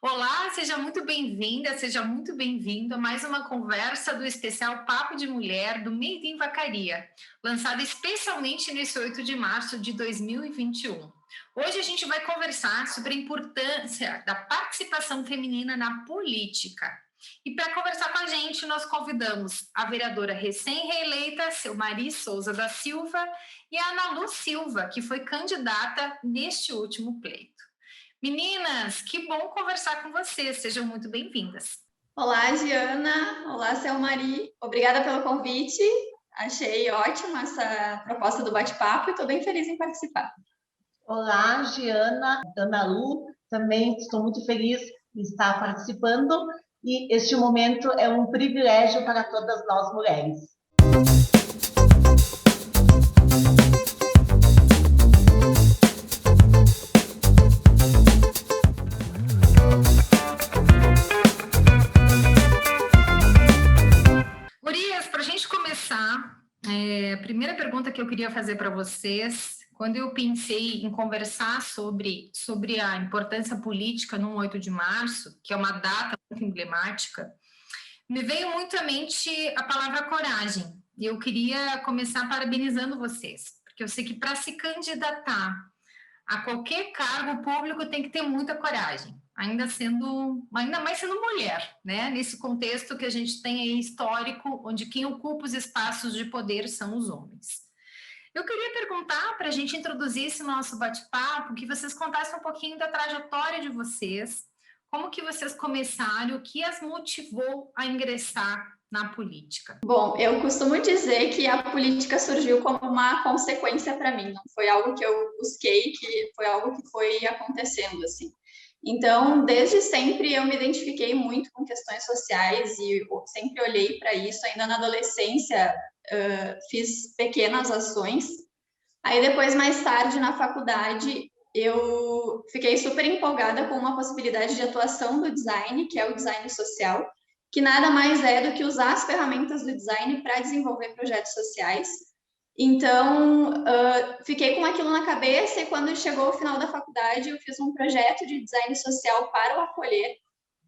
Olá, seja muito bem-vinda, seja muito bem-vindo a mais uma conversa do especial Papo de Mulher do Made in Vacaria, lançado especialmente nesse 8 de março de 2021. Hoje a gente vai conversar sobre a importância da participação feminina na política. E para conversar com a gente, nós convidamos a vereadora recém-reeleita, Selmari Souza da Silva, e a Ana Lu Silva, que foi candidata neste último pleito. Meninas, que bom conversar com vocês. Sejam muito bem-vindas. Olá, Giana. Olá, Selmari. Obrigada pelo convite. Achei ótima essa proposta do bate-papo e estou bem feliz em participar. Olá, Giana, Ana Lu, também estou muito feliz em estar participando e este momento é um privilégio para todas nós mulheres. Gurias, para a gente começar, a primeira pergunta que eu queria fazer para vocês, quando eu pensei em conversar sobre a importância política no 8 de março, que é uma data muito emblemática, me veio muito à mente a palavra coragem. E eu queria começar parabenizando vocês, porque eu sei que para se candidatar a qualquer cargo público tem que ter muita coragem, ainda mais sendo mulher, né? Nesse contexto que a gente tem aí histórico, onde quem ocupa os espaços de poder são os homens. Eu queria perguntar, para a gente introduzir esse nosso bate-papo, que vocês contassem um pouquinho da trajetória de vocês, como que vocês começaram, o que as motivou a ingressar na política? Bom, eu costumo dizer que a política surgiu como uma consequência para mim, não foi algo que eu busquei, que foi algo que foi acontecendo, assim. Então, desde sempre eu me identifiquei muito com questões sociais e sempre olhei para isso. Ainda na adolescência, fiz pequenas ações. Aí depois, mais tarde, na faculdade, eu fiquei super empolgada com uma possibilidade de atuação do design, que é o design social, que nada mais é do que usar as ferramentas do design para desenvolver projetos sociais. Então, fiquei com aquilo na cabeça e quando chegou o final da faculdade, eu fiz um projeto de design social para o Acolher,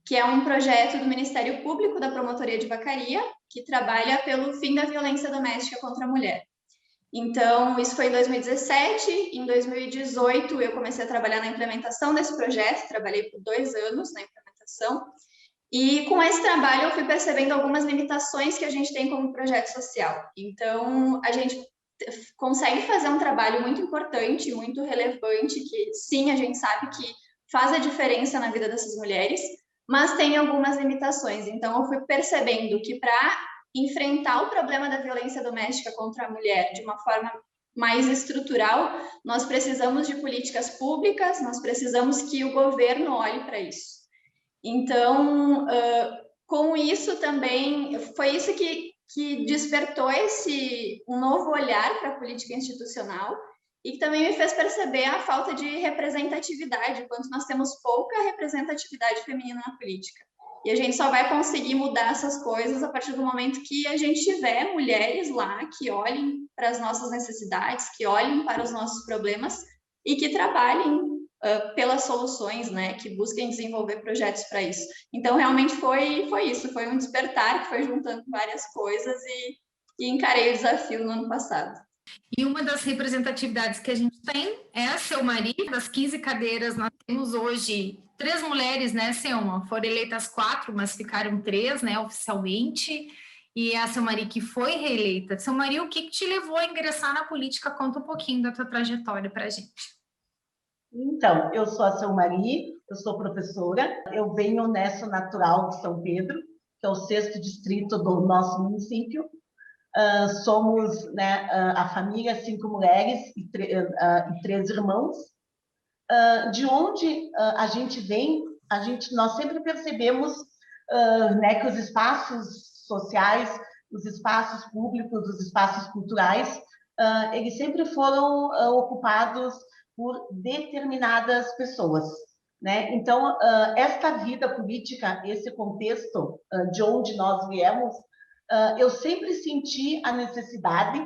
que é um projeto do Ministério Público da Promotoria de Vacaria, que trabalha pelo fim da violência doméstica contra a mulher. Então, isso foi em 2017. Em 2018, eu comecei a trabalhar na implementação desse projeto, trabalhei por 2 anos na implementação, e com esse trabalho eu fui percebendo algumas limitações que a gente tem como projeto social. Então, a gente consegue fazer um trabalho muito importante, muito relevante, que sim, a gente sabe que faz a diferença na vida dessas mulheres, mas tem algumas limitações. Então, eu fui percebendo que para enfrentar o problema da violência doméstica contra a mulher de uma forma mais estrutural, nós precisamos de políticas públicas, nós precisamos que o governo olhe para isso. Então, com isso também, foi isso que despertou um novo olhar para a política institucional e que também me fez perceber a falta de representatividade, quanto nós temos pouca representatividade feminina na política. E a gente só vai conseguir mudar essas coisas a partir do momento que a gente tiver mulheres lá que olhem para as nossas necessidades, que olhem para os nossos problemas e que trabalhem pelas soluções, né, que busquem desenvolver projetos para isso. Então, realmente foi isso, foi um despertar que foi juntando várias coisas e encarei o desafio no ano passado. E uma das representatividades que a gente tem é a Selmari. Das 15 cadeiras, nós temos hoje 3 mulheres, né, Selma? Foram eleitas 4, mas ficaram 3, né, oficialmente. E a Selmari que foi reeleita. Selmari, o que te levou a ingressar na política? Conta um pouquinho da tua trajetória para a gente. Então, eu sou a Selmari, eu sou professora, eu venho nessa natural de São Pedro, que é o 6º distrito do nosso município. Somos, né, a família 5 mulheres e 3 irmãos. De onde a gente vem, nós sempre percebemos, né, que os espaços sociais, os espaços públicos, os espaços culturais, eles sempre foram ocupados por determinadas pessoas, né? Então, esta vida política, esse contexto de onde nós viemos, eu sempre senti a necessidade,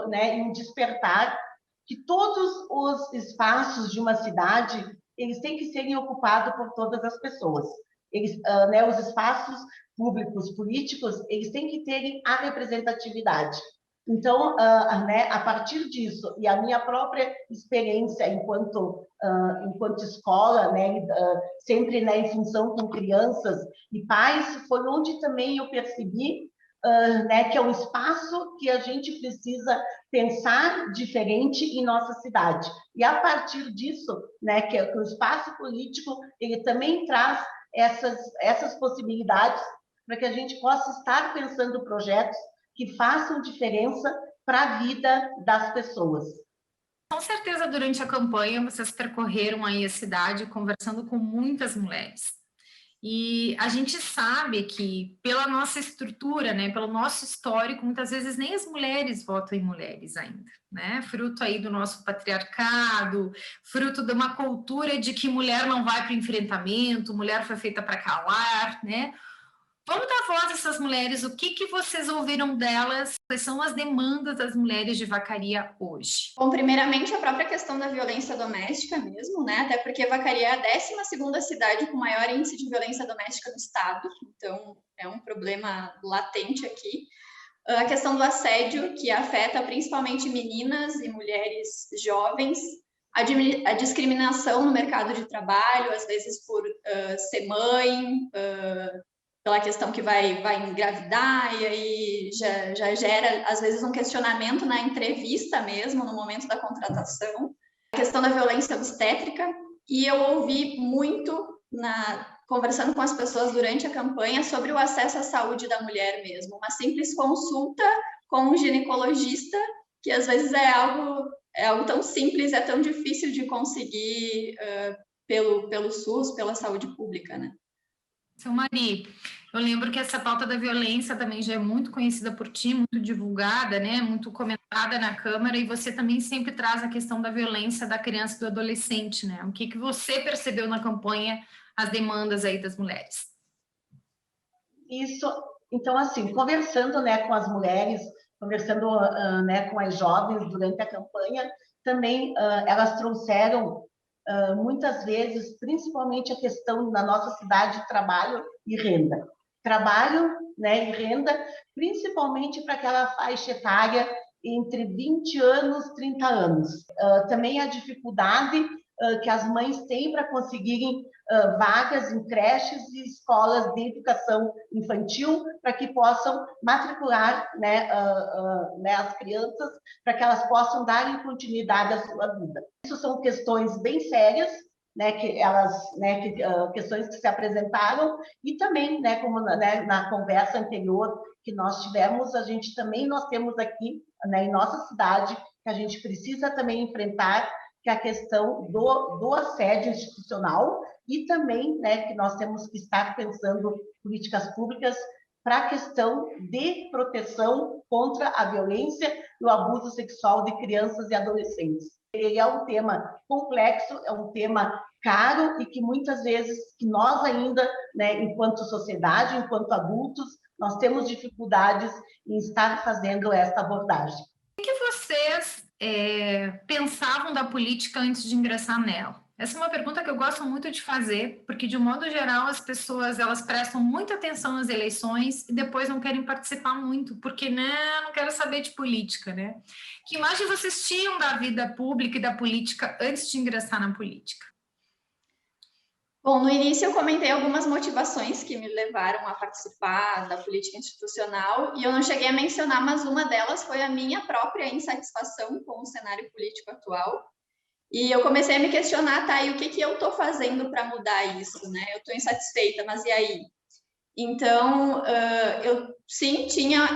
né, em despertar que todos os espaços de uma cidade, eles têm que serem ocupados por todas as pessoas. Eles, os espaços públicos políticos, eles têm que terem a representatividade. Então, a partir disso, e a minha própria experiência enquanto escola, sempre em função com crianças e pais, foi onde também eu percebi que é um espaço que a gente precisa pensar diferente em nossa cidade. E a partir disso, que o espaço político, ele também traz essas possibilidades para que a gente possa estar pensando projetos que façam diferença para a vida das pessoas. Com certeza, durante a campanha, vocês percorreram aí a cidade conversando com muitas mulheres. E a gente sabe que, pela nossa estrutura, pelo nosso histórico, muitas vezes nem as mulheres votam em mulheres ainda, Fruto aí do nosso patriarcado, fruto de uma cultura de que mulher não vai para o enfrentamento, mulher foi feita para calar, Vamos dar voz a essas mulheres, o que vocês ouviram delas, quais são as demandas das mulheres de Vacaria hoje? Bom, primeiramente a própria questão da violência doméstica mesmo, até porque Vacaria é a 12ª cidade com maior índice de violência doméstica do estado, então é um problema latente aqui. A questão do assédio, que afeta principalmente meninas e mulheres jovens, a discriminação no mercado de trabalho, às vezes por ser mãe, pela questão que vai engravidar, e aí já gera, às vezes, um questionamento na entrevista mesmo, no momento da contratação. A questão da violência obstétrica, e eu ouvi muito, conversando com as pessoas durante a campanha, sobre o acesso à saúde da mulher mesmo. Uma simples consulta com um ginecologista, que às vezes é algo tão simples, é tão difícil de conseguir pelo SUS, pela saúde pública, Seu Mari, eu lembro que essa pauta da violência também já é muito conhecida por ti, muito divulgada, muito comentada na Câmara, e você também sempre traz a questão da violência da criança e do adolescente, O que você percebeu na campanha, as demandas aí das mulheres? Isso, então, assim, conversando, com as mulheres, conversando, com as jovens durante a campanha, também elas trouxeram muitas vezes, principalmente a questão da nossa cidade, trabalho e renda. Trabalho, e renda, principalmente para aquela faixa etária entre 20 anos e 30 anos. Também a dificuldade que as mães têm para conseguirem vagas em creches e escolas de educação infantil para que possam matricular as crianças, para que elas possam dar continuidade à sua vida. Isso são questões bem sérias, questões que se apresentaram, e também, como na conversa anterior que nós tivemos, nós temos aqui, em nossa cidade, que a gente precisa também enfrentar, que é a questão do assédio institucional, e também, que nós temos que estar pensando políticas públicas para a questão de proteção contra a violência e o abuso sexual de crianças e adolescentes. Ele é um tema complexo, é um tema caro, e que muitas vezes que nós ainda, enquanto sociedade, enquanto adultos, nós temos dificuldades em estar fazendo essa abordagem. O que vocês pensavam da política antes de ingressar nela? Essa é uma pergunta que eu gosto muito de fazer, porque, de um modo geral, as pessoas elas prestam muita atenção nas eleições e depois não querem participar muito, porque não quero saber de política, Que imagem vocês tinham da vida pública e da política antes de ingressar na política? Bom, no início eu comentei algumas motivações que me levaram a participar da política institucional, e eu não cheguei a mencionar, mas uma delas foi a minha própria insatisfação com o cenário político atual. E eu comecei a me questionar, e o que eu estou fazendo para mudar isso, Eu estou insatisfeita, mas e aí? Então, eu sim, tinha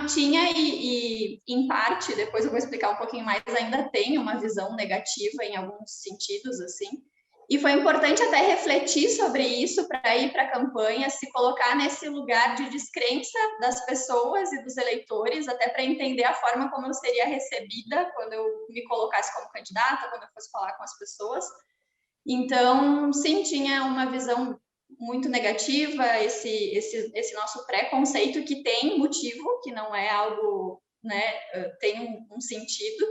e em parte, depois eu vou explicar um pouquinho mais, ainda tenho uma visão negativa em alguns sentidos, assim. E foi importante até refletir sobre isso para ir para a campanha, se colocar nesse lugar de descrença das pessoas e dos eleitores, até para entender a forma como eu seria recebida quando eu me colocasse como candidata, quando eu fosse falar com as pessoas. Então, sim, tinha uma visão muito negativa, esse nosso preconceito, que tem motivo, que não é algo, tem um sentido.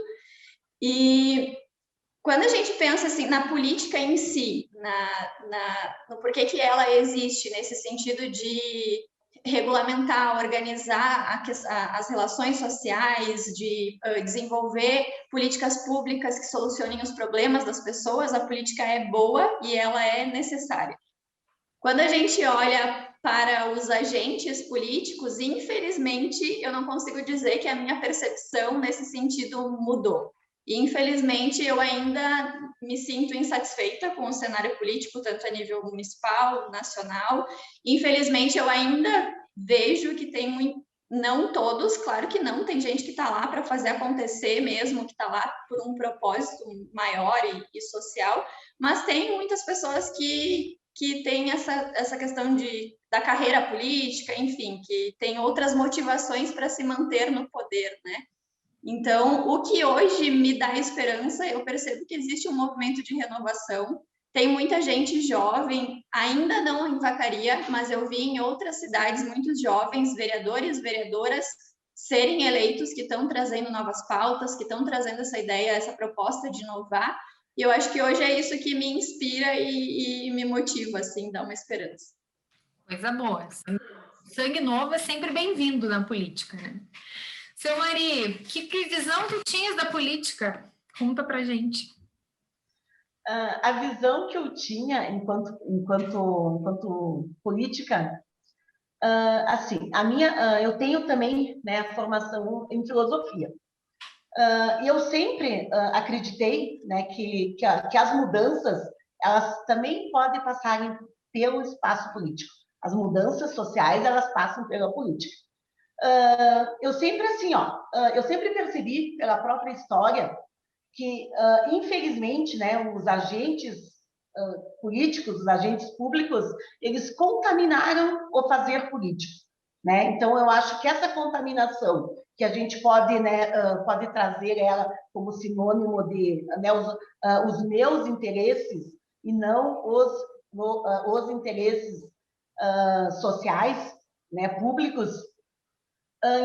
E Quando a gente pensa assim na política em si, no porquê que ela existe nesse sentido de regulamentar, organizar as relações sociais, de desenvolver políticas públicas que solucionem os problemas das pessoas, a política é boa e ela é necessária. Quando a gente olha para os agentes políticos, infelizmente, eu não consigo dizer que a minha percepção nesse sentido mudou. E, infelizmente, eu ainda me sinto insatisfeita com o cenário político, tanto a nível municipal, nacional. Infelizmente, eu ainda vejo que tem não todos, claro que não, tem gente que está lá para fazer acontecer mesmo, que está lá por um propósito maior e social, mas tem muitas pessoas que tem essa questão da carreira política, enfim, que tem outras motivações para se manter no poder, né? Então, o que hoje me dá esperança, eu percebo que existe um movimento de renovação, tem muita gente jovem, ainda não em Vacaria, mas eu vi em outras cidades muitos jovens, vereadores, vereadoras, serem eleitos, que estão trazendo novas pautas, que estão trazendo essa ideia, essa proposta de inovar, e eu acho que hoje é isso que me inspira e me motiva, assim, dá uma esperança. Coisa boa. Sangue novo é sempre bem-vindo na política, né? Seu Mari, que visão tu tinhas da política? Conta pra gente. A visão que eu tinha enquanto política, assim, eu tenho também, né, formação em filosofia. E eu sempre acreditei, né, que as mudanças, elas também podem passar pelo espaço político. As mudanças sociais, elas passam pela política. Eu sempre eu sempre percebi pela própria história que, infelizmente, né, os agentes políticos, os agentes públicos, eles contaminaram o fazer político, né? Então, eu acho que essa contaminação, que a gente pode, né, pode trazer ela como sinônimo de, né, os meus interesses e não os interesses sociais, né, públicos.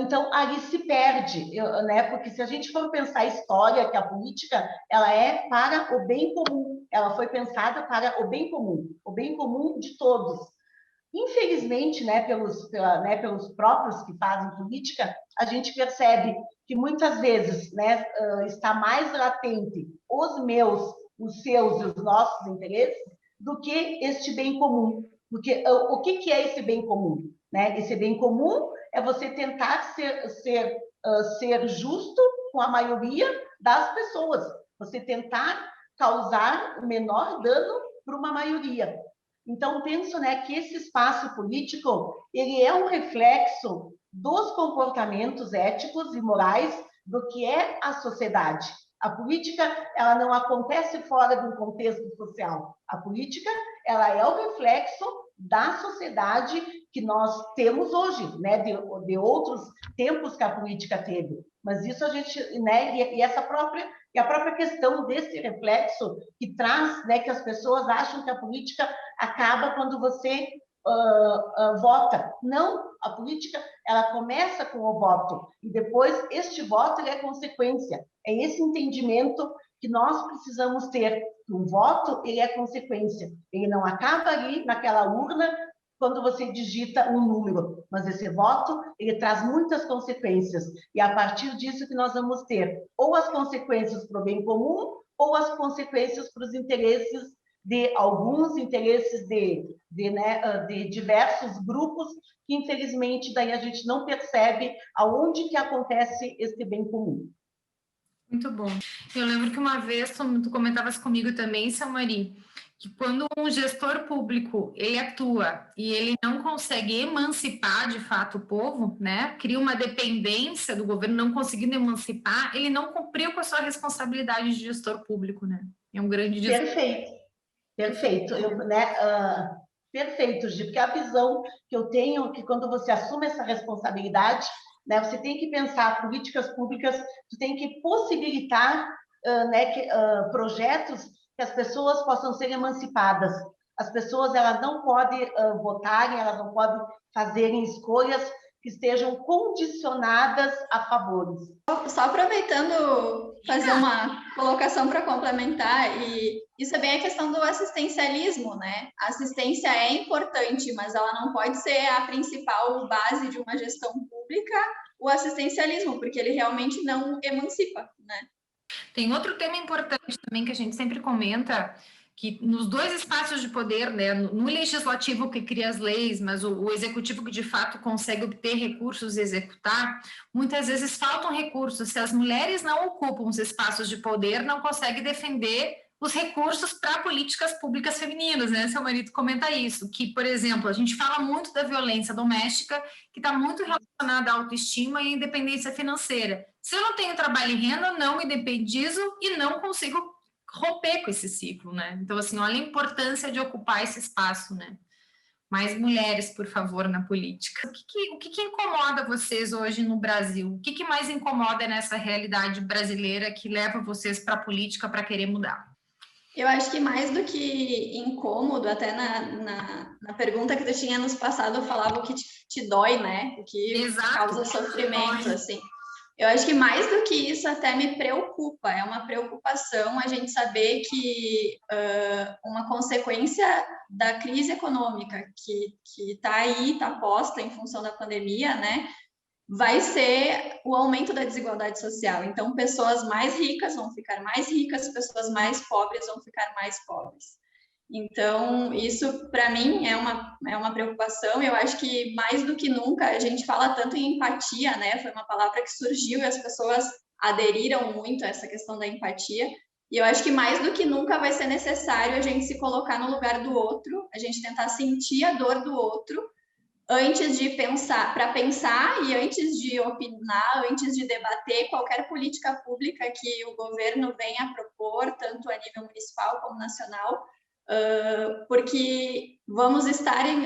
Então, ali se perde, né? Porque se a gente for pensar a história, que a política, ela é para o bem comum, ela foi pensada para o bem comum de todos. Infelizmente, né, pelos próprios que fazem política, a gente percebe que muitas vezes, né, está mais latente os seus e os nossos interesses do que este bem comum. Porque o que é esse bem comum? Né? Esse bem comum é você tentar ser justo com a maioria das pessoas, você tentar causar o menor dano para uma maioria. Então, penso, né, que esse espaço político, ele é um reflexo dos comportamentos éticos e morais do que é a sociedade. A política, ela não acontece fora de um contexto social. A política, ela é o reflexo da sociedade que nós temos hoje, né, de outros tempos que a política teve. Mas isso a gente, né, e a própria questão desse reflexo que traz, né, que as pessoas acham que a política acaba quando você vota. Não, a política, ela começa com o voto e depois este voto ele é consequência. É esse entendimento que nós precisamos ter. Um voto, ele é consequência. Ele não acaba ali naquela urna quando você digita um número, mas esse voto, ele traz muitas consequências. E a partir disso que nós vamos ter ou as consequências para o bem comum ou as consequências para os interesses de alguns interesses de diversos grupos que, infelizmente, daí a gente não percebe aonde que acontece esse bem comum. Muito bom. Eu lembro que uma vez tu comentavas comigo também, Samari, que quando um gestor público ele atua e ele não consegue emancipar de fato o povo, né, cria uma dependência do governo, não conseguindo emancipar, ele não cumpriu com a sua responsabilidade de gestor público, né? É um grande desafio. Perfeito. Perfeito, Gi, porque a visão que eu tenho é que quando você assume essa responsabilidade, né, você tem que pensar políticas públicas, você tem que possibilitar projetos que as pessoas possam ser emancipadas. As pessoas, elas não podem votarem, elas não podem fazerem escolhas que estejam condicionadas a favores. Só aproveitando, fazer uma colocação para complementar, e isso é bem a questão do assistencialismo, né? A assistência é importante, mas ela não pode ser a principal base de uma gestão pública, o assistencialismo, porque ele realmente não emancipa, né? Tem outro tema importante também que a gente sempre comenta, que nos dois espaços de poder, né, no legislativo que cria as leis, mas o executivo que de fato consegue obter recursos e executar, muitas vezes faltam recursos. Se as mulheres não ocupam os espaços de poder, não conseguem defender os recursos para políticas públicas femininas, né? Seu marido comenta isso, que, por exemplo, a gente fala muito da violência doméstica, que está muito relacionada à autoestima e independência financeira. Se eu não tenho trabalho e renda, não me independizo e não consigo romper com esse ciclo, né? Então, assim, olha a importância de ocupar esse espaço, né? Mais mulheres, por favor, na política. O que incomoda vocês hoje no Brasil? O que mais incomoda nessa realidade brasileira que leva vocês para a política para querer mudar? Eu acho que mais do que incômodo, até na pergunta que tu tinha nos passado, eu falava o que te dói, né? O que Exato, causa sofrimento, assim. Eu acho que mais do que isso até me preocupa, é uma preocupação a gente saber que uma consequência da crise econômica que está aí, está posta em função da pandemia, né, vai ser o aumento da desigualdade social. Então, pessoas mais ricas vão ficar mais ricas, pessoas mais pobres vão ficar mais pobres. Então, isso, para mim, é uma preocupação. Eu acho que, mais do que nunca, a gente fala tanto em empatia, né? Foi uma palavra que surgiu e as pessoas aderiram muito a essa questão da empatia. E eu acho que, mais do que nunca, vai ser necessário a gente se colocar no lugar do outro, a gente tentar sentir a dor do outro, antes de pensar, para pensar e antes de opinar, antes de debater qualquer política pública que o governo venha a propor, tanto a nível municipal como nacional, porque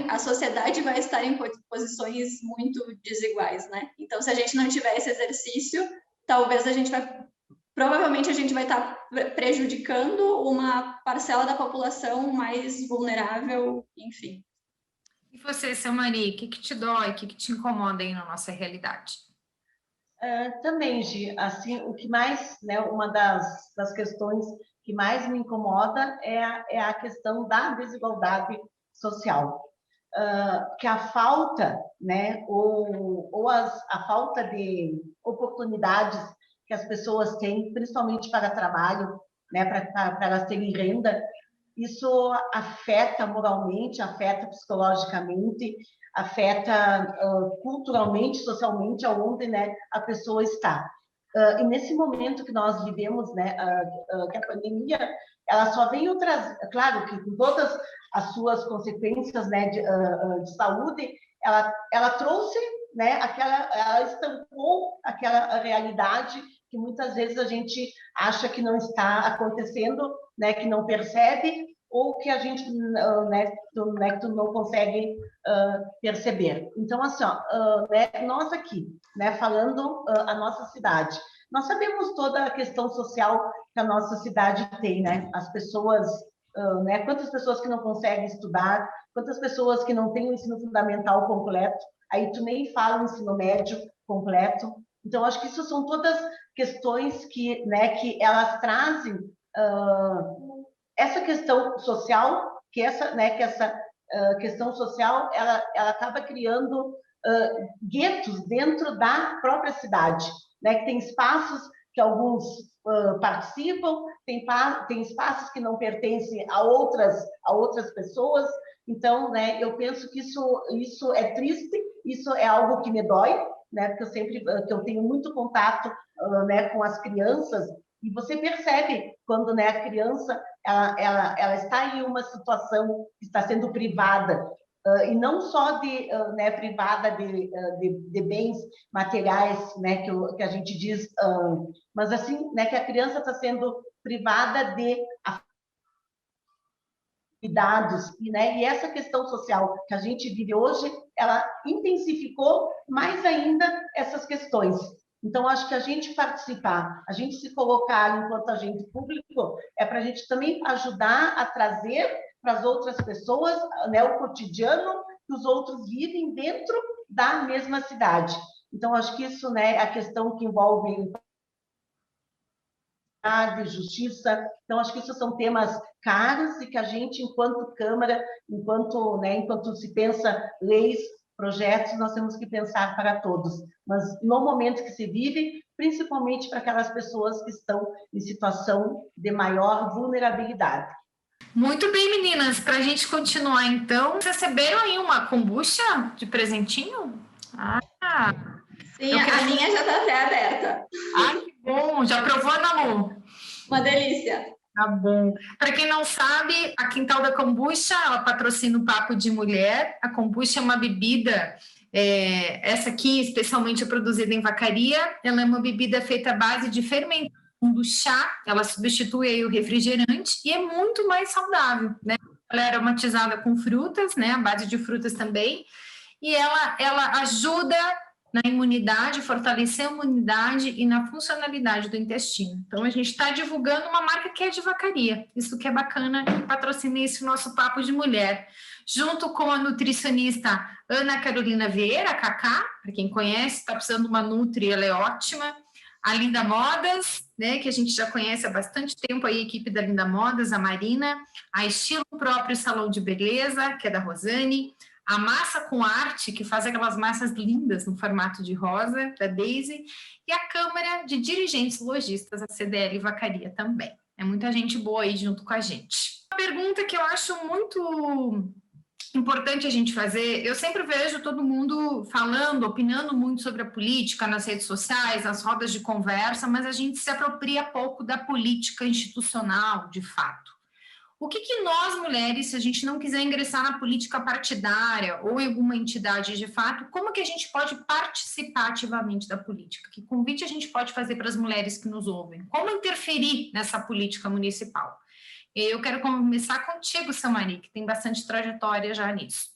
a sociedade vai estar em posições muito desiguais, né? Então, se a gente não tiver esse exercício, provavelmente a gente vai estar prejudicando uma parcela da população mais vulnerável, enfim. E você, seu Mari, o que te dói, o que te incomoda aí na nossa realidade? Também, Gi, assim, o que mais, né, uma das questões que mais me incomoda é a questão da desigualdade social. Que a falta, né, a falta de oportunidades que as pessoas têm, principalmente para trabalho, né, para elas terem renda, isso afeta moralmente, afeta psicologicamente, afeta culturalmente, socialmente, aonde, né, a pessoa está. E nesse momento que nós vivemos, né, que a pandemia, ela só veio trazer, claro que com todas as suas consequências, né, de saúde, ela trouxe, né, ela estampou aquela realidade que muitas vezes a gente acha que não está acontecendo, né, que não percebe, ou que a gente, tu não consegue perceber. Então, assim, né, nós aqui, né, falando a nossa cidade, nós sabemos toda a questão social que a nossa cidade tem, né? As pessoas, né, quantas pessoas que não conseguem estudar, quantas pessoas que não têm o ensino fundamental completo, aí tu nem fala o ensino médio completo. Então, acho que isso são todas questões que, né, que elas trazem essa questão social, que essa questão social, ela acaba criando guetos dentro da própria cidade, né, que tem espaços que alguns participam, tem espaços que não pertencem a outras pessoas. Então, né, eu penso que isso é triste, isso é algo que me dói, né, porque que eu tenho muito contato, né, com as crianças, e você percebe quando, né, a criança ela está em uma situação que está sendo privada, e não só né, privada de bens materiais, né, que a gente diz, mas assim, né, que a criança está sendo privada de cuidados, né, e essa questão social que a gente vive hoje, ela intensificou mais ainda essas questões. Então, acho que a gente participar, a gente se colocar enquanto agente público, é para a gente também ajudar a trazer para as outras pessoas, né, o cotidiano que os outros vivem dentro da mesma cidade. Então, acho que isso, né, a questão que envolve justiça. Então, acho que isso são temas caros e que a gente, enquanto Câmara, enquanto se pensa leis, projetos, nós temos que pensar para todos. Mas no momento que se vive, principalmente para aquelas pessoas que estão em situação de maior vulnerabilidade. Muito bem, meninas. Para a gente continuar, então, vocês receberam aí uma kombucha de presentinho? Sim, a minha já está até aberta. Que bom! Já provou, Ana Lu? Uma delícia. Tá bom. Para quem não sabe, a Quintal da Kombucha, ela patrocina o Papo de Mulher. A kombucha é uma bebida, essa aqui especialmente é produzida em Vacaria. Ela é uma bebida feita à base de fermentação do chá. Ela substitui aí o refrigerante e é muito mais saudável, né? Ela é aromatizada com frutas, né? A base de frutas também. E ela ajuda na imunidade, fortalecer a imunidade e na funcionalidade do intestino. Então, a gente está divulgando uma marca que é de Vacaria. Isso que é bacana, que patrocina esse nosso Papo de Mulher. Junto com a nutricionista Ana Carolina Vieira, a Cacá, para quem conhece, está precisando de uma nutri, ela é ótima. A Linda Modas, né, que a gente já conhece há bastante tempo, a equipe da Linda Modas, a Marina. A Estilo Próprio Salão de Beleza, que é da Rosane. A Massa com Arte, que faz aquelas massas lindas no formato de rosa, da Daisy, e a Câmara de Dirigentes Lojistas, a CDL Vacaria também. É muita gente boa aí junto com a gente. Uma pergunta que eu acho muito importante a gente fazer, eu sempre vejo todo mundo falando, opinando muito sobre a política nas redes sociais, nas rodas de conversa, mas a gente se apropria pouco da política institucional, de fato. O que nós, mulheres, se a gente não quiser ingressar na política partidária ou em alguma entidade de fato, como que a gente pode participar ativamente da política? Que convite a gente pode fazer para as mulheres que nos ouvem? Como interferir nessa política municipal? Eu quero começar contigo, Samari, que tem bastante trajetória já nisso.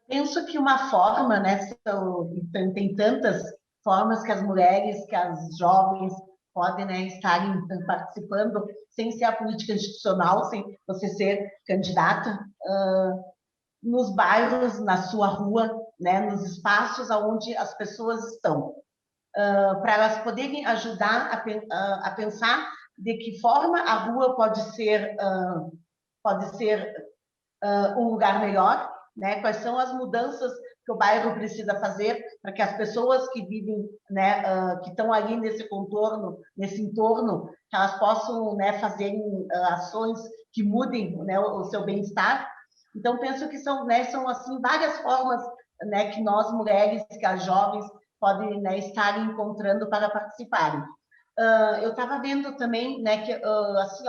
Penso que uma forma, né, tem tantas formas que as mulheres, que as jovens podem, né, estarem participando sem ser a política institucional, sem você ser candidata, nos bairros, na sua rua, né, nos espaços onde as pessoas estão, para elas poderem ajudar a pensar de que forma a rua pode ser um lugar melhor, né? Quais são as mudanças que o bairro precisa fazer para que as pessoas que vivem, né, que estão ali nesse contorno, nesse entorno, que elas possam, né, fazer ações que mudem, né, o seu bem-estar. Então, penso que são assim, várias formas, né, que nós, mulheres, que as jovens, podem, né, estar encontrando para participarem. Eu estava vendo também, né, que, assim,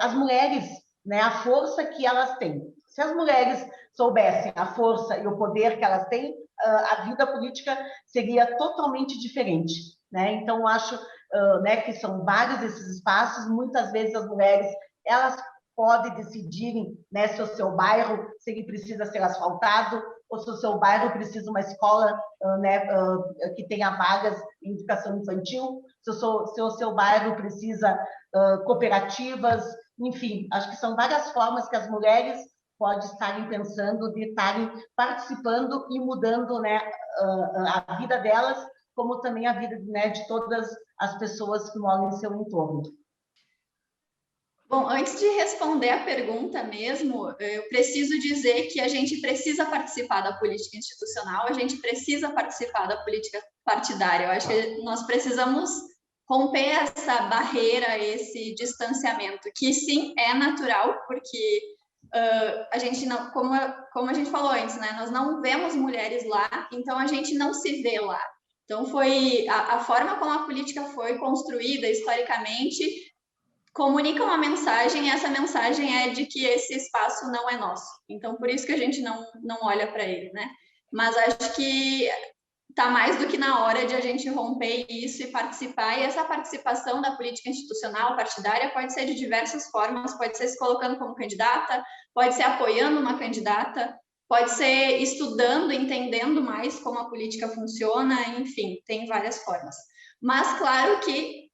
as mulheres, né, a força que elas têm. Se as mulheres soubessem a força e o poder que elas têm, a vida política seria totalmente diferente, né? Então, acho, né, que são vários esses espaços. Muitas vezes as mulheres, elas podem decidirem, né, se o seu bairro, se ele precisa ser asfaltado, ou se o seu bairro precisa uma escola, né, que tenha vagas em educação infantil, se o seu bairro precisa cooperativas, enfim, acho que são várias formas que as mulheres podem estarem pensando de estarem participando e mudando, né, a vida delas, como também a vida, né, de todas as pessoas que moram em seu entorno. Bom, antes de responder a pergunta mesmo, eu preciso dizer que a gente precisa participar da política institucional, a gente precisa participar da política partidária. Eu acho que nós precisamos romper essa barreira, esse distanciamento, que sim, é natural, porque a gente não, como a gente falou antes, né, nós não vemos mulheres lá, então a gente não se vê lá. Então foi a forma como a política foi construída historicamente, comunica uma mensagem, e essa mensagem é de que esse espaço não é nosso. Então, por isso que a gente não olha para ele, né? Mas acho que está mais do que na hora de a gente romper isso e participar. E essa participação da política institucional partidária pode ser de diversas formas, pode ser se colocando como candidata, pode ser apoiando uma candidata, pode ser estudando, entendendo mais como a política funciona, enfim, tem várias formas. Mas, claro que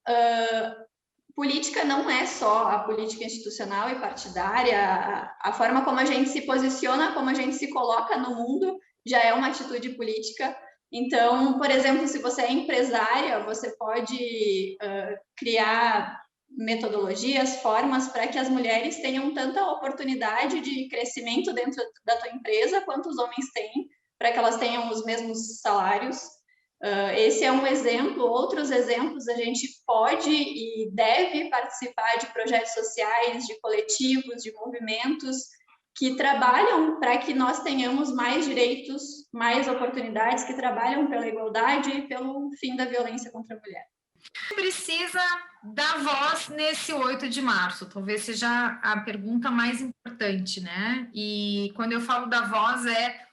política não é só a política institucional e partidária, a forma como a gente se posiciona, como a gente se coloca no mundo, já é uma atitude política. Então, por exemplo, se você é empresária, você pode criar metodologias, formas para que as mulheres tenham tanta oportunidade de crescimento dentro da tua empresa quanto os homens têm, para que elas tenham os mesmos salários. Esse é um exemplo. Outros exemplos, a gente pode e deve participar de projetos sociais, de coletivos, de movimentos que trabalham para que nós tenhamos mais direitos, mais oportunidades, que trabalham pela igualdade e pelo fim da violência contra a mulher. Precisa dar voz nesse 8 de março, talvez seja a pergunta mais importante, né? E quando eu falo da voz,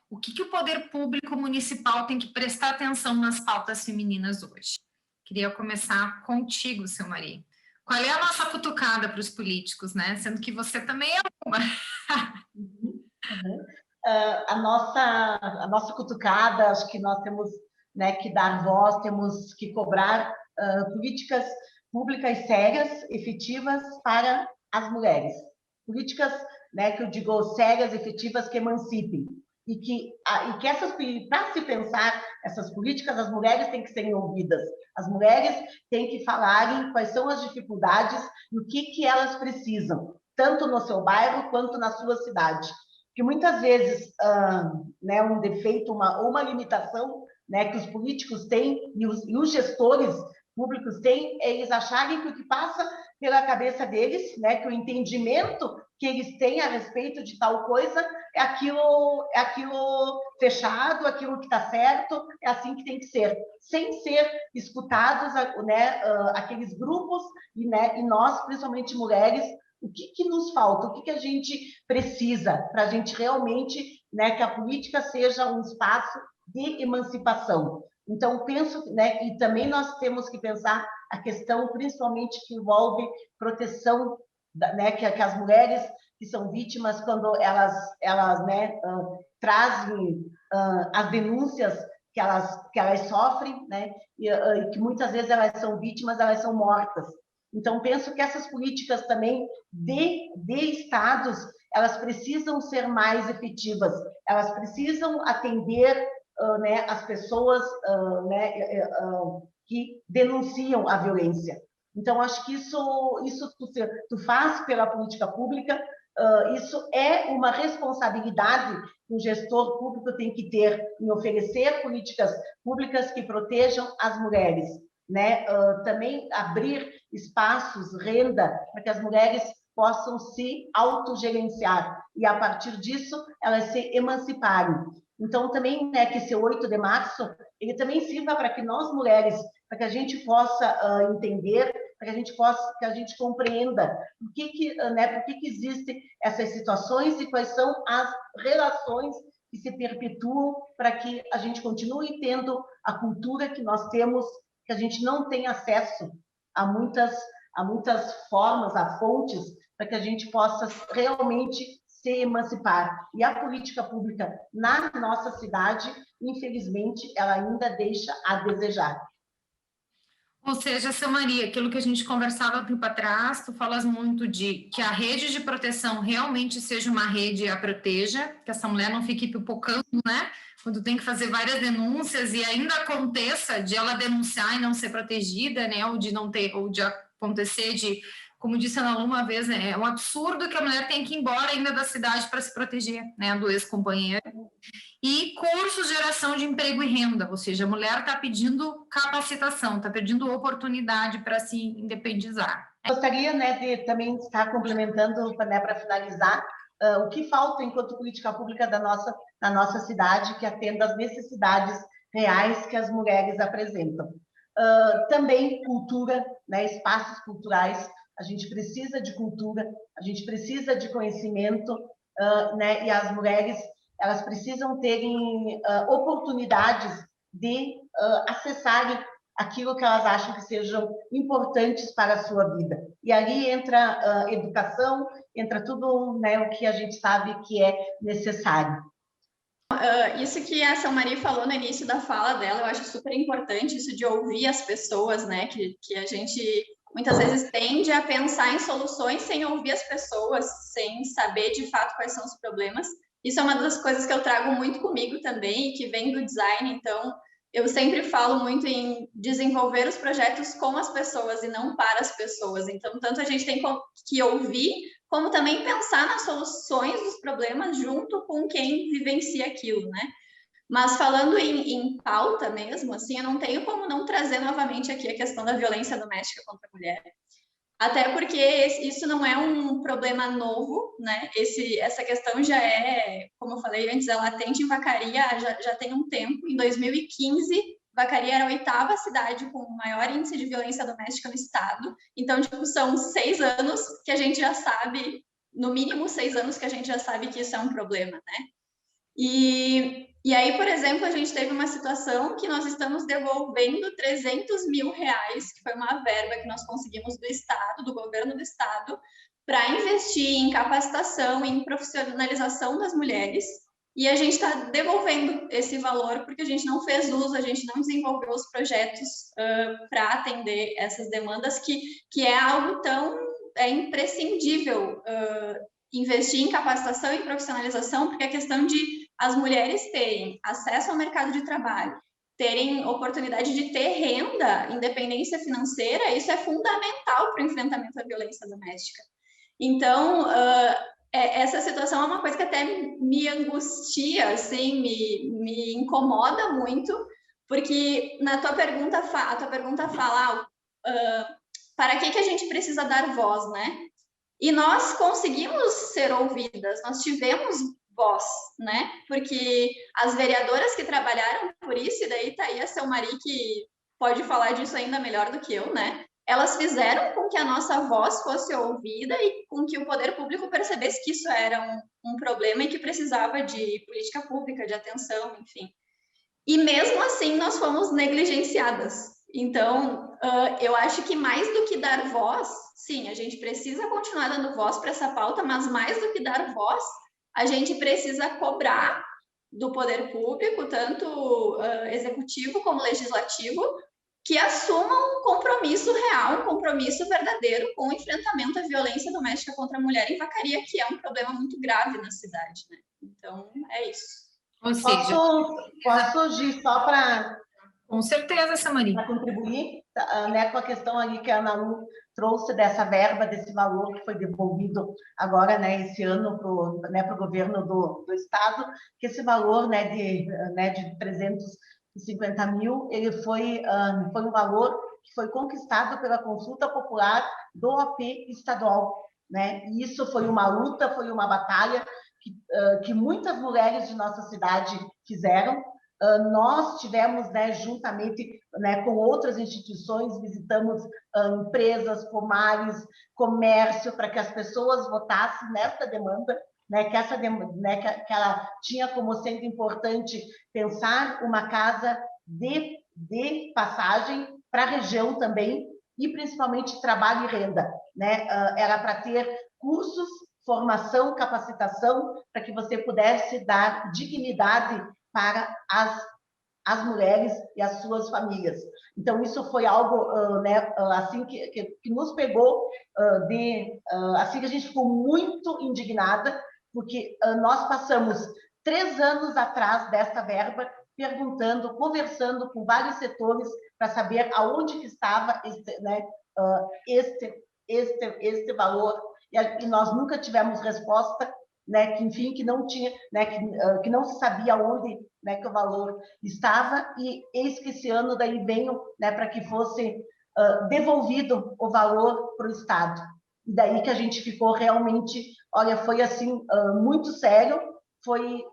o que o poder público municipal tem que prestar atenção nas pautas femininas hoje? Queria começar contigo, seu Maria. Qual é a nossa cutucada para os políticos, né? Sendo que você também é uma. A nossa cutucada, acho que nós temos, né, que dar voz, temos que cobrar políticas públicas sérias, efetivas para as mulheres. Políticas, né, que eu digo sérias, efetivas, que emancipem. E que para se pensar essas políticas, as mulheres têm que serem ouvidas. As mulheres têm que falarem quais são as dificuldades e o que elas precisam, tanto no seu bairro quanto na sua cidade. Que muitas vezes, né, um defeito ou uma limitação, né, que os políticos têm e os gestores públicos têm, é eles acharem que o que passa pela cabeça deles, né, que o entendimento que eles têm a respeito de tal coisa é aquilo fechado, aquilo que está certo, é assim que tem que ser, sem ser escutados, né, aqueles grupos e nós, principalmente mulheres, o que nos falta, o que a gente precisa para a gente realmente, né, que a política seja um espaço de emancipação. Então, penso, né, e também nós temos que pensar a questão, principalmente, que envolve proteção, né, que as mulheres que são vítimas, quando elas né, trazem as denúncias que elas sofrem, né, e que muitas vezes elas são vítimas, elas são mortas. Então, penso que essas políticas também de estados, elas precisam ser mais efetivas, elas precisam atender né, as pessoas né, que denunciam a violência. Então, acho que isso tu faz pela política pública, isso é uma responsabilidade que o gestor público tem que ter em oferecer políticas públicas que protejam as mulheres, né? Também abrir espaços, renda, para que as mulheres possam se autogerenciar e, a partir disso, elas se emanciparem. Então, também, né, que esse 8 de março, ele também sirva para que nós, mulheres, para que a gente possa entender, para que a gente compreenda por que existem essas situações e quais são as relações que se perpetuam para que a gente continue tendo a cultura que nós temos, que a gente não tem acesso a muitas formas, a fontes, para que a gente possa realmente se emancipar. E a política pública na nossa cidade, infelizmente, ela ainda deixa a desejar. Ou seja, seu Maria, aquilo que a gente conversava um tempo atrás, tu falas muito de que a rede de proteção realmente seja uma rede a proteja, que essa mulher não fique pipocando, né? Quando tem que fazer várias denúncias e ainda aconteça de ela denunciar e não ser protegida, né? Ou de não ter, ou de acontecer de, como disse a Ana Lu uma vez, né? É um absurdo que a mulher tem que ir embora ainda da cidade para se proteger, né? Do ex-companheiro. E cursos de geração de emprego e renda, ou seja, a mulher está pedindo capacitação, está pedindo oportunidade para se independizar. Gostaria, né, de também estar complementando, né, para finalizar, o que falta enquanto política pública da nossa cidade, que atenda às necessidades reais que as mulheres apresentam. Também cultura, né, espaços culturais, a gente precisa de cultura, a gente precisa de conhecimento, né, e as mulheres, elas precisam terem oportunidades de acessarem aquilo que elas acham que sejam importantes para a sua vida. E ali entra educação, entra tudo, né, o que a gente sabe que é necessário. Isso que a Selmari falou no início da fala dela, eu acho super importante, isso de ouvir as pessoas, né, que a gente muitas vezes tende a pensar em soluções sem ouvir as pessoas, sem saber de fato quais são os problemas. Isso é uma das coisas que eu trago muito comigo também, que vem do design. Então, eu sempre falo muito em desenvolver os projetos com as pessoas e não para as pessoas. Então, tanto a gente tem que ouvir, como também pensar nas soluções dos problemas junto com quem vivencia aquilo, né? Mas falando em pauta mesmo, assim, eu não tenho como não trazer novamente aqui a questão da violência doméstica contra a mulher. Até porque isso não é um problema novo, né? Essa questão já é, como eu falei antes, é latente em Vacaria já tem um tempo. Em 2015, Vacaria era a 8ª cidade com o maior índice de violência doméstica no estado. Então, tipo, são 6 anos que a gente já sabe, no mínimo 6 anos que a gente já sabe que isso é um problema, né? E aí, por exemplo, a gente teve uma situação que nós estamos devolvendo 300 mil reais, que foi uma verba que nós conseguimos do Estado, do governo do Estado, para investir em capacitação, em profissionalização das mulheres. E a gente está devolvendo esse valor porque a gente não fez uso, a gente não desenvolveu os projetos para atender essas demandas, que é algo tão imprescindível investir em capacitação e profissionalização, porque a questão de as mulheres terem acesso ao mercado de trabalho, terem oportunidade de ter renda, independência financeira, isso é fundamental para o enfrentamento da violência doméstica. Então, essa situação é uma coisa que até me angustia, assim, me incomoda muito, porque na tua pergunta, a tua pergunta fala para que a gente precisa dar voz, né? E nós conseguimos ser ouvidas, nós tivemos voz, né? Porque as vereadoras que trabalharam por isso, e daí tá aí a Selmari que pode falar disso ainda melhor do que eu, né? Elas fizeram com que a nossa voz fosse ouvida e com que o poder público percebesse que isso era um problema e que precisava de política pública, de atenção, enfim. E mesmo assim nós fomos negligenciadas. Então, eu acho que mais do que dar voz, sim, a gente precisa continuar dando voz para essa pauta, mas mais do que dar voz, a gente precisa cobrar do poder público, tanto executivo como legislativo, que assumam um compromisso real, um compromisso verdadeiro com o enfrentamento à violência doméstica contra a mulher em Vacaria, que é um problema muito grave na cidade, né? Então, é isso. Ou seja, posso Gi, só para... Com certeza, Samari. Para contribuir, né, com a questão ali que a Ana Lu trouxe dessa verba, desse valor que foi devolvido agora, né, esse ano para o governo do Estado, que esse valor, né, de 350 mil, ele foi um valor que foi conquistado pela consulta popular do OP estadual, né, e isso foi uma luta, foi uma batalha que muitas mulheres de nossa cidade fizeram. Nós tivemos, né, juntamente, né, com outras instituições, visitamos empresas, pomares, comércio, para que as pessoas votassem nessa demanda, né, que ela tinha como sendo importante pensar uma casa de passagem para a região também, e principalmente trabalho e renda, né? Era para ter cursos, formação, capacitação, para que você pudesse dar dignidade para as mulheres e as suas famílias. Então, isso foi algo né, assim que nos pegou, assim que a gente ficou muito indignada, porque nós passamos 3 anos atrás dessa verba, perguntando, conversando com vários setores para saber aonde que estava este valor, e nós nunca tivemos resposta, né, que enfim, que não tinha, né, que não se sabia onde, né, que o valor estava, e eis que esse ano daí veio, né, para que fosse devolvido o valor para o Estado. E daí que a gente ficou realmente, olha, foi assim, muito sério, foi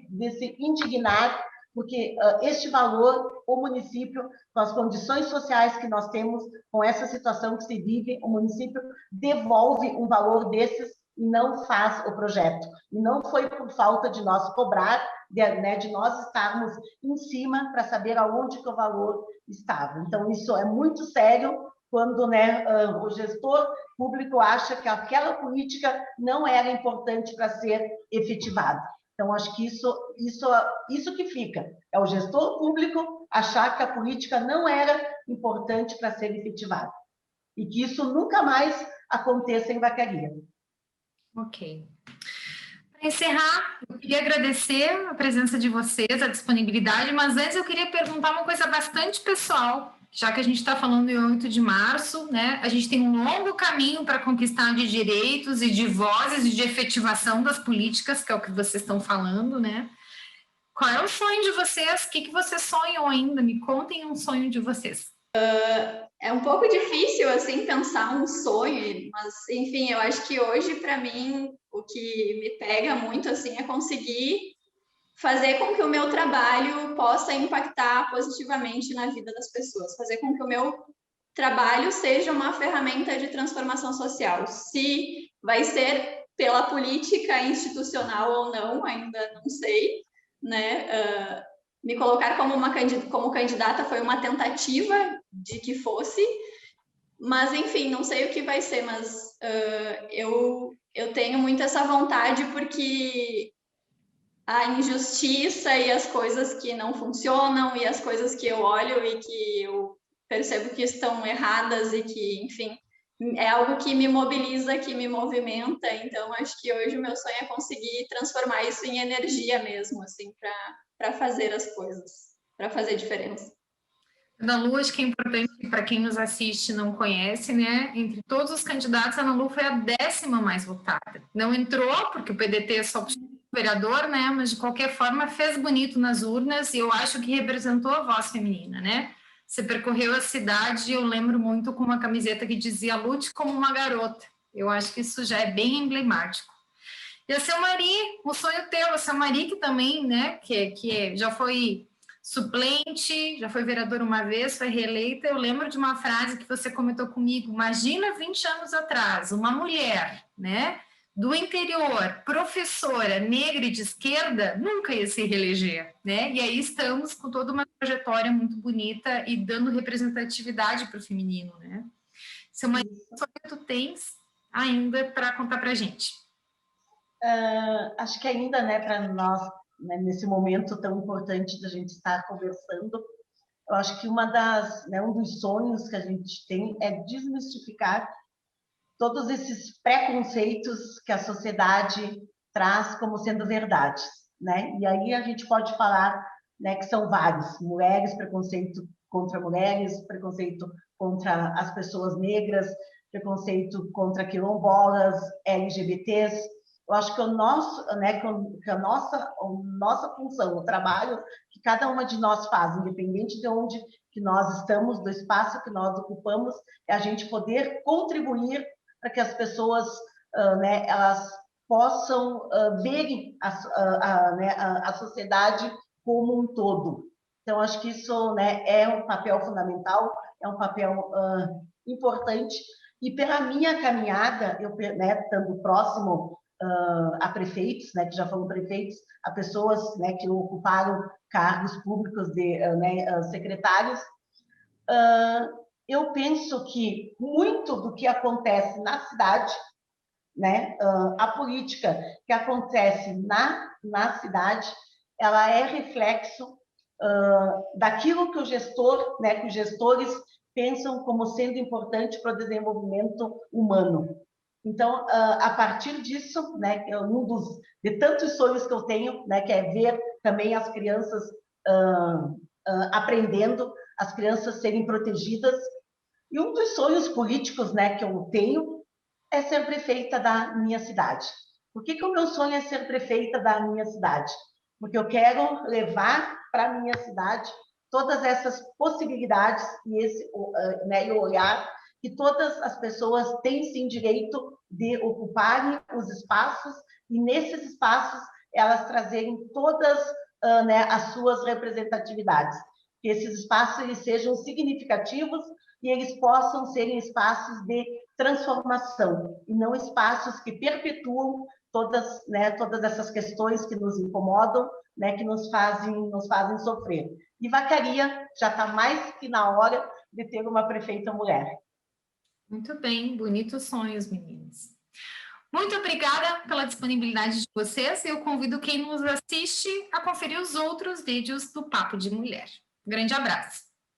de se indignar, porque este valor, o município, com as condições sociais que nós temos, com essa situação que se vive, o município devolve um valor desses e não faz o projeto. E não foi por falta de nós cobrar, de nós estarmos em cima para saber aonde que o valor estava. Então, isso é muito sério quando, né, o gestor público acha que aquela política não era importante para ser efetivada. Então, acho que isso que fica. É o gestor público achar que a política não era importante para ser efetivada. E que isso nunca mais aconteça em Vacaria. Ok. Para encerrar, eu queria agradecer a presença de vocês, a disponibilidade, mas antes eu queria perguntar uma coisa bastante pessoal, já que a gente está falando em 8 de março, né? A gente tem um longo caminho para conquistar de direitos e de vozes e de efetivação das políticas, que é o que vocês estão falando, né? Qual é o sonho de vocês? O que vocês sonham ainda? Me contem um sonho de vocês. É um pouco difícil, assim, pensar um sonho, mas, enfim, eu acho que hoje, para mim, o que me pega muito, assim, é conseguir fazer com que o meu trabalho possa impactar positivamente na vida das pessoas, fazer com que o meu trabalho seja uma ferramenta de transformação social. Se vai ser pela política institucional ou não, ainda não sei, né? Me colocar como candidata foi uma tentativa de que fosse, mas enfim, não sei o que vai ser, mas eu tenho muito essa vontade porque a injustiça e as coisas que não funcionam e as coisas que eu olho e que eu percebo que estão erradas e que, enfim, é algo que me mobiliza, que me movimenta. Então, acho que hoje o meu sonho é conseguir transformar isso em energia mesmo, assim, para fazer as coisas, para fazer diferença. Ana Lu, acho que é importante para quem nos assiste e não conhece, né? Entre todos os candidatos, a Ana Lu foi a 10ª mais votada. Não entrou, porque o PDT é só vereador, né? Mas de qualquer forma fez bonito nas urnas e eu acho que representou a voz feminina, né? Você percorreu a cidade e eu lembro muito com uma camiseta que dizia lute como uma garota. Eu acho que isso já é bem emblemático. E a Selmari, o sonho teu, a Selmari que também, né? Que já foi suplente, já foi vereadora uma vez, foi reeleita. Eu lembro de uma frase que você comentou comigo. Imagina 20 anos atrás, uma mulher, né? Do interior, professora, negra e de esquerda, nunca ia se reeleger, né? E aí estamos com toda uma trajetória muito bonita e dando representatividade para o feminino, né? Selmari, o que tu tens ainda para contar para a gente? Acho que ainda, né, para nós, né, nesse momento tão importante da gente estar conversando, eu acho que um dos sonhos que a gente tem é desmistificar todos esses preconceitos que a sociedade traz como sendo verdades, né? E aí a gente pode falar, né, que são vários: mulheres, preconceito contra mulheres, preconceito contra as pessoas negras, preconceito contra quilombolas, LGBTs. Eu acho que a nossa função, o trabalho que cada uma de nós faz, independente de onde que nós estamos, do espaço que nós ocupamos, é a gente poder contribuir para que as pessoas, né, elas possam verem a sociedade como um todo. Então, acho que isso, né, é um papel fundamental, é um papel importante. E pela minha caminhada, eu, né, estando próximo a prefeitos, né, que já foram prefeitos, a pessoas, né, que ocuparam cargos públicos de secretários, eu penso que muito do que acontece na cidade, né, a política que acontece na cidade, ela é reflexo daquilo que o gestor, né, que os gestores pensam como sendo importante para o desenvolvimento humano. Então, a partir disso, né, de tantos sonhos que eu tenho, né, que é ver também as crianças aprendendo, as crianças serem protegidas. E um dos sonhos políticos, né, que eu tenho é ser prefeita da minha cidade. Por que o meu sonho é ser prefeita da minha cidade? Porque eu quero levar para a minha cidade todas essas possibilidades e né, e olhar que todas as pessoas têm sim direito de ocuparem os espaços e nesses espaços elas trazerem todas né, as suas representatividades. Que esses espaços eles sejam significativos e eles possam serem espaços de transformação e não espaços que perpetuam todas essas questões que nos incomodam, né, que nos fazem sofrer. E Vacaria já está mais que na hora de ter uma prefeita mulher. Muito bem, bonitos sonhos, meninas. Muito obrigada pela disponibilidade de vocês. Eu convido quem nos assiste a conferir os outros vídeos do Papo de Mulher. Grande abraço.